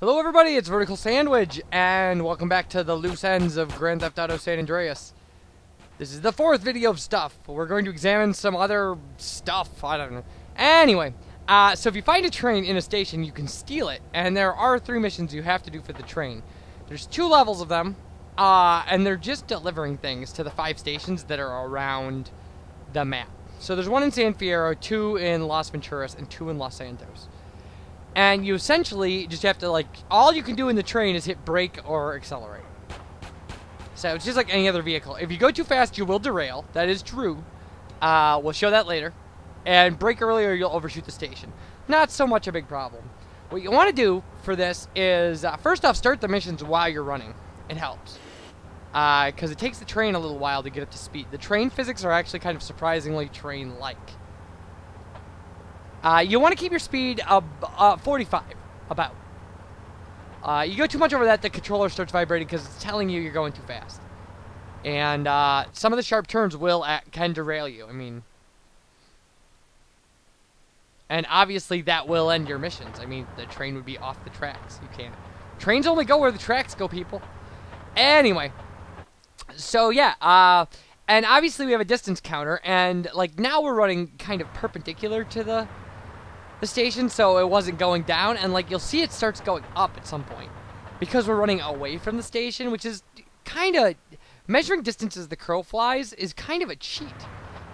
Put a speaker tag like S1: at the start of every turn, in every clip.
S1: Hello everybody, it's VerticalSandwich, and welcome back to the loose ends of Grand Theft Auto San Andreas. This is the fourth video of stuff. We're going to examine some other stuff, I don't know. Anyway, so if you find a train in a station, you can steal it, and there are 3 missions you have to do for the train. There's 2 levels of them, and they're just delivering things to the 5 stations that are around the map. So there's 1 in San Fierro, 2 in Las Venturas, and 2 in Los Santos. And you essentially just have to, all you can do in the train is hit brake or accelerate. So it's just like any other vehicle. If you go too fast, you will derail. That is true. We'll show that later. And brake earlier, you'll overshoot the station. Not so much a big problem. What you want to do for this is, first off, start the missions while you're running. It helps. Because it takes the train a little while to get up to speed. The train physics are actually kind of surprisingly train-like. You want to keep your speed 45, about. You go too much over that, the controller starts vibrating because it's telling you you're going too fast. And some of the sharp turns can derail you. I mean, and obviously that will end your missions. I mean, the train would be off the tracks. You can't. Trains only go where the tracks go, people. Anyway, so yeah, and obviously we have a distance counter, and now we're running kind of perpendicular to the station, so it wasn't going down, and you'll see it starts going up at some point because we're running away from the station, which is kind of measuring distance as the crow flies is kind of a cheat.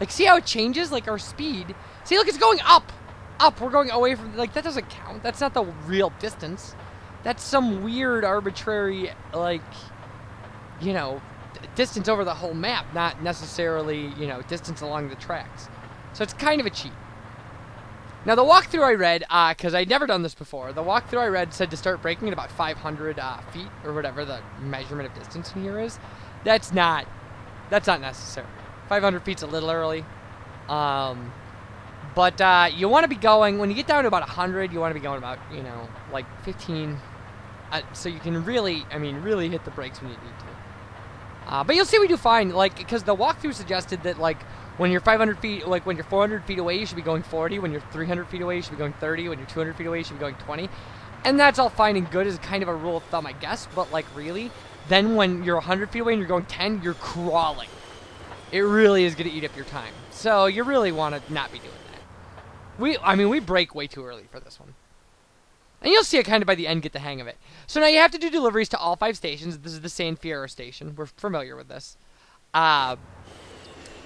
S1: See how it changes, our speed. See, look, it's going up. We're going away from, that doesn't count. That's not the real distance. That's some weird arbitrary, distance over the whole map, not necessarily, distance along the tracks. So it's kind of a cheat. Now, the walkthrough I read, because I'd never done this before, the walkthrough I read said to start braking at about 500 feet, or whatever the measurement of distance in here is. That's not necessary. 500 feet's a little early. But you want to be going, when you get down to about 100, you want to be going about, 15, so you can really hit the brakes when you need to. But you'll see we do fine, because the walkthrough suggested that, when you're 500 feet, when you're 400 feet away, you should be going 40. When you're 300 feet away, you should be going 30. When you're 200 feet away, you should be going 20. And that's all fine and good as kind of a rule of thumb, I guess. But, really, then when you're 100 feet away and you're going 10, you're crawling. It really is going to eat up your time. So you really want to not be doing that. We brake way too early for this one. And you'll see it kind of by the end, get the hang of it. So now you have to do deliveries to all 5 stations. This is the San Fierro station. We're familiar with this.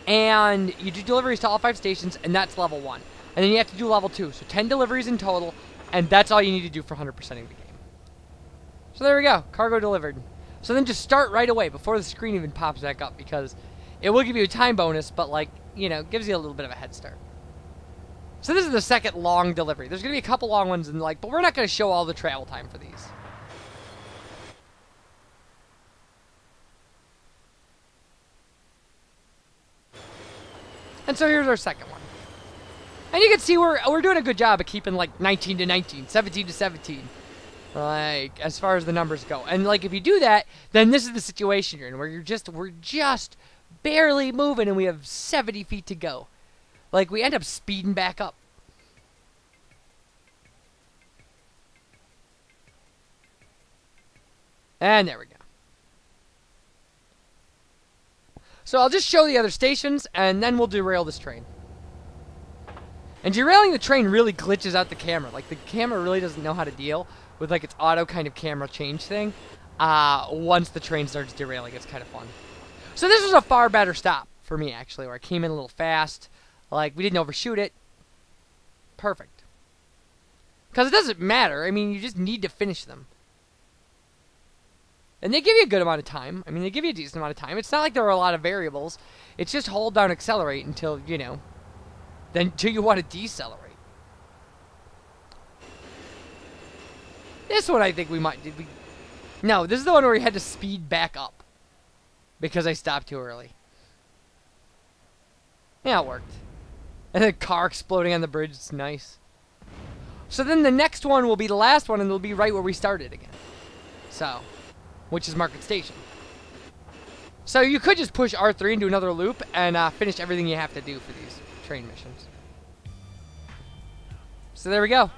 S1: And you do deliveries to all 5 stations, and that's level 1. And then you have to do level 2. So 10 deliveries in total, and that's all you need to do for 100%ing the game. So there we go. Cargo delivered. So then just start right away before the screen even pops back up, because it will give you a time bonus, but, gives you a little bit of a head start. So this is the second long delivery. There's going to be a couple long ones, but we're not going to show all the travel time for these. And so here's our second one. And you can see we're doing a good job of keeping 19 to 19, 17 to 17. As far as the numbers go. And if you do that, then this is the situation you're in, where we're just barely moving and we have 70 feet to go. We end up speeding back up. And there we go. So I'll just show the other stations, and then we'll derail this train. And derailing the train really glitches out the camera. The camera really doesn't know how to deal with, its auto kind of camera change thing. Once the train starts derailing, it's kind of fun. So this was a far better stop for me, actually, where I came in a little fast. We didn't overshoot it. Perfect. Because it doesn't matter. You just need to finish them. And they give you a good amount of time. They give you a decent amount of time. It's not like there are a lot of variables. It's just hold down accelerate until, until you want to decelerate. This one I think we might... No, this is the one where we had to speed back up. Because I stopped too early. Yeah, it worked. And the car exploding on the bridge, it's nice. So then the next one will be the last one, and it'll be right where we started again. So... which is Market Station. So you could just push R3 and do another loop and finish everything you have to do for these train missions. So there we go.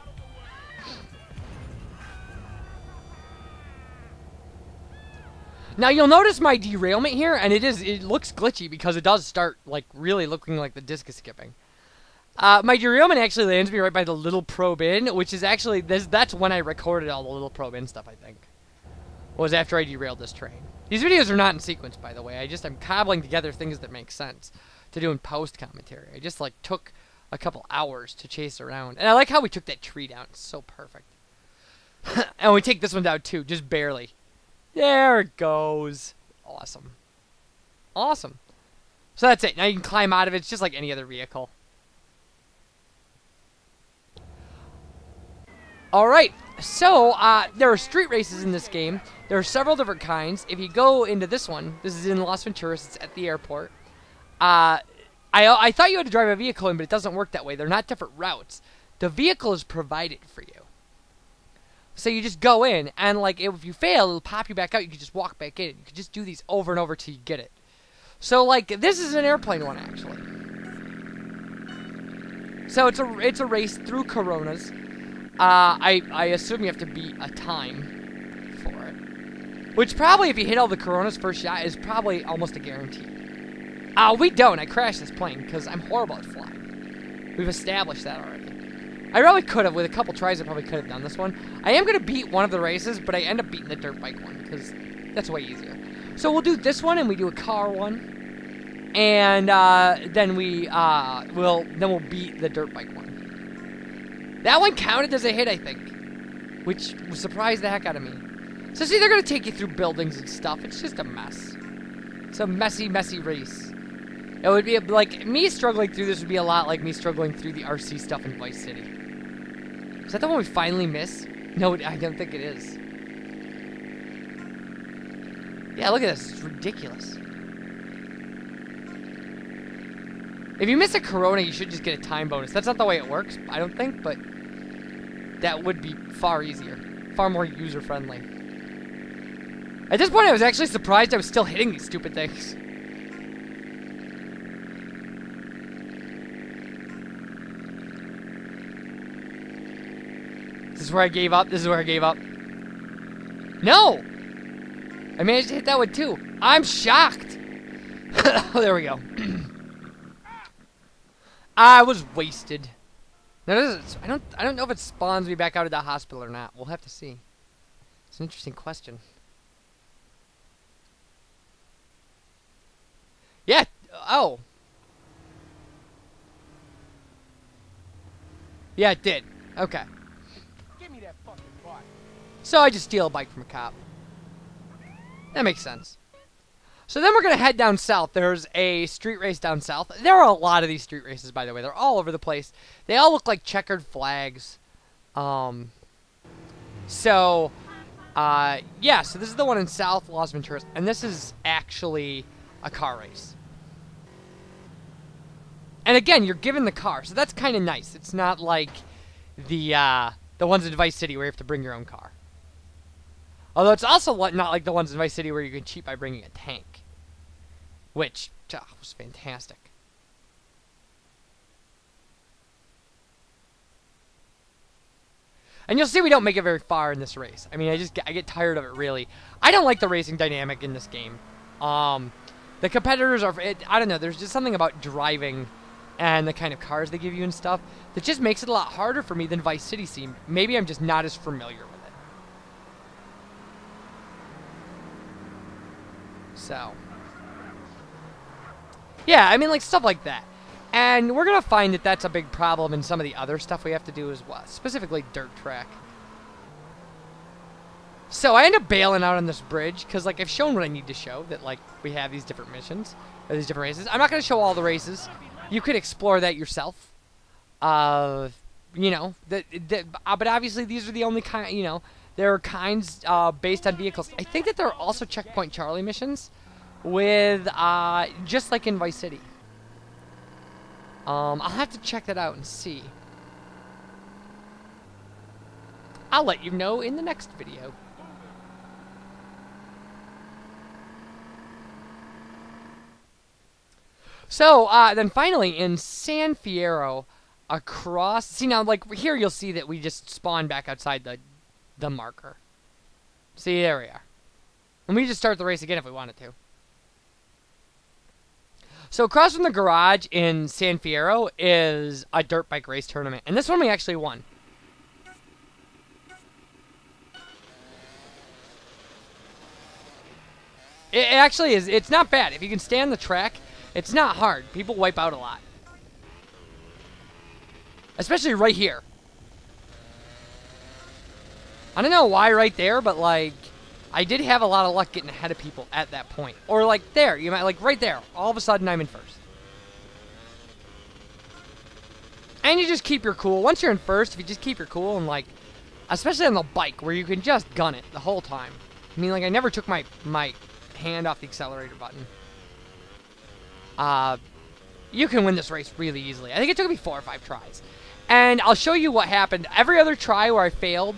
S1: Now you'll notice my derailment here, and it looks glitchy because it does start like really looking like the disc is skipping. My derailment actually lands me right by the little probe in, which is actually that's when I recorded all the little probe in stuff. I think was after I derailed this train. These videos are not in sequence, by the way. I'm cobbling together things that make sense to do in post commentary. I just like took a couple hours to chase around, and I like how we took that tree down. It's so perfect. And we take this one down too, just barely. There it goes. Awesome. Awesome. So that's it. Now you can climb out of it. It's just like any other vehicle. Alright, so there are street races in this game. There are several different kinds. If you go into this one, this is in Las Venturas, it's at the airport. I thought you had to drive a vehicle in, but it doesn't work that way. They're not different routes. The vehicle is provided for you. So you just go in, and like if you fail, it'll pop you back out. You can just walk back in. You can just do these over and over till you get it. So like this is an airplane one actually. So it's a race through Coronas. I assume you have to beat a time for it, which probably if you hit all the Coronas first shot is probably almost a guarantee. We don't. I crashed this plane because I'm horrible at flying. We've established that already. I probably could have, with a couple tries, I probably could have done this one. I am going to beat one of the races, but I end up beating the dirt bike one, because that's way easier. So we'll do this one, and we do a car one. And then we'll beat the dirt bike one. That one counted as a hit, I think. Which surprised the heck out of me. So see, they're going to take you through buildings and stuff. It's just a mess. It's a messy, messy race. It would be like, me struggling through this would be a lot like me struggling through the RC stuff in Vice City. Is that the one we finally miss? No, I don't think it is. Yeah, look at this. It's ridiculous. If you miss a Corona, you should just get a time bonus. That's not the way it works, I don't think, but that would be far easier. Far more user-friendly. At this point, I was actually surprised I was still hitting these stupid things. This is where I gave up. This is where I gave up. No! I managed to hit that one too. I'm shocked. Oh, there we go. I was wasted. Now, I don't know if it spawns me back out of the hospital or not. We'll have to see. It's an interesting question. Yeah. Oh. Yeah, it did. Okay. So I just steal a bike from a cop. That makes sense. So then we're going to head down south. There's a street race down south. There are a lot of these street races, by the way. They're all over the place. They all look like checkered flags. Yeah, so this is the one in South Las Venturas. And this is actually a car race. And again, you're given the car. So that's kind of nice. It's not like the ones in Vice City where you have to bring your own car. Although it's also not like the ones in Vice City where you can cheat by bringing a tank. Which was fantastic. And you'll see we don't make it very far in this race. I mean, I get tired of it, really. I don't like the racing dynamic in this game. The competitors are... I don't know, there's just something about driving and the kind of cars they give you and stuff that just makes it a lot harder for me than Vice City seemed. Maybe I'm just not as familiar with it. So, yeah, I mean, like, stuff like that. And we're going to find that that's a big problem in some of the other stuff we have to do as well, specifically dirt track. So I end up bailing out on this bridge because, like, I've shown what I need to show, that, like, we have these different missions, or these different races. I'm not going to show all the races. You could explore that yourself. You know, but obviously these are the only kind, you know, there are kinds based on vehicles. I think that there are also Checkpoint Charlie missions with, just like in Vice City. I'll have to check that out and see. I'll let you know in the next video. So, then finally, in San Fierro, across... See, now, like, here you'll see that we just spawn back outside the marker. See, there we are. And we just start the race again if we wanted to. So across from the garage in San Fierro is a dirt bike race tournament. And this one we actually won. It actually is. It's not bad. If you can stay on the track, it's not hard. People wipe out a lot. Especially right here. I don't know why right there, but like, I did have a lot of luck getting ahead of people at that point. Or like there, you might like right there. All of a sudden I'm in first. And you just keep your cool. Once you're in first, if you just keep your cool and like, especially on the bike where you can just gun it the whole time. I mean, like I never took my hand off the accelerator button. You can win this race really easily. I think it took me 4 or 5 tries. And I'll show you what happened. Every other try where I failed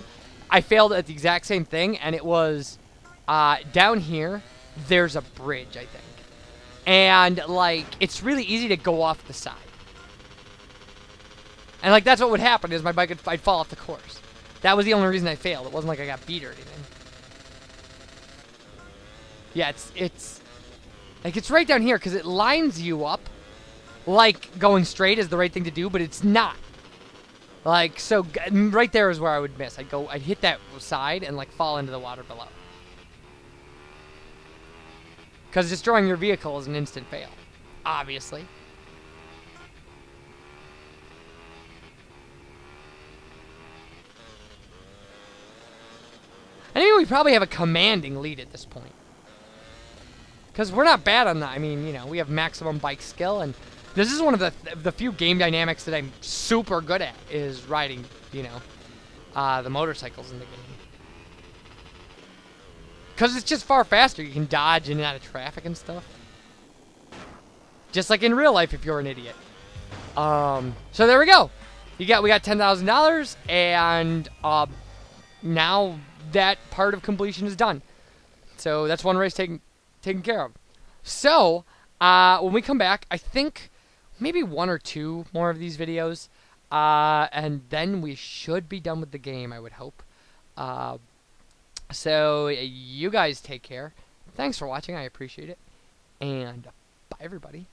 S1: at the exact same thing, and it was down here, there's a bridge, I think. And, like, it's really easy to go off the side. And, like, that's what would happen, is my bike I'd fall off the course. That was the only reason I failed. It wasn't like I got beat or anything. Yeah, it's right down here, because it lines you up like going straight is the right thing to do, but it's not. Like, so right there is where I would miss. I'd hit that side and like fall into the water below. Because destroying your vehicle is an instant fail, obviously. I think we probably have a commanding lead at this point. Because we're not bad on that. I mean, you know, we have maximum bike skill, and this is one of the few game dynamics that I'm super good at, is riding, you know, the motorcycles in the game. Because it's just far faster. You can dodge in and out of traffic and stuff. Just like in real life if you're an idiot. So there we go. We got $10,000, and now that part of completion is done. So that's one race taken care of. So when we come back, I think maybe 1 or 2 more of these videos, and then we should be done with the game, I would hope. So you guys take care. Thanks for watching. I appreciate it. And bye, everybody.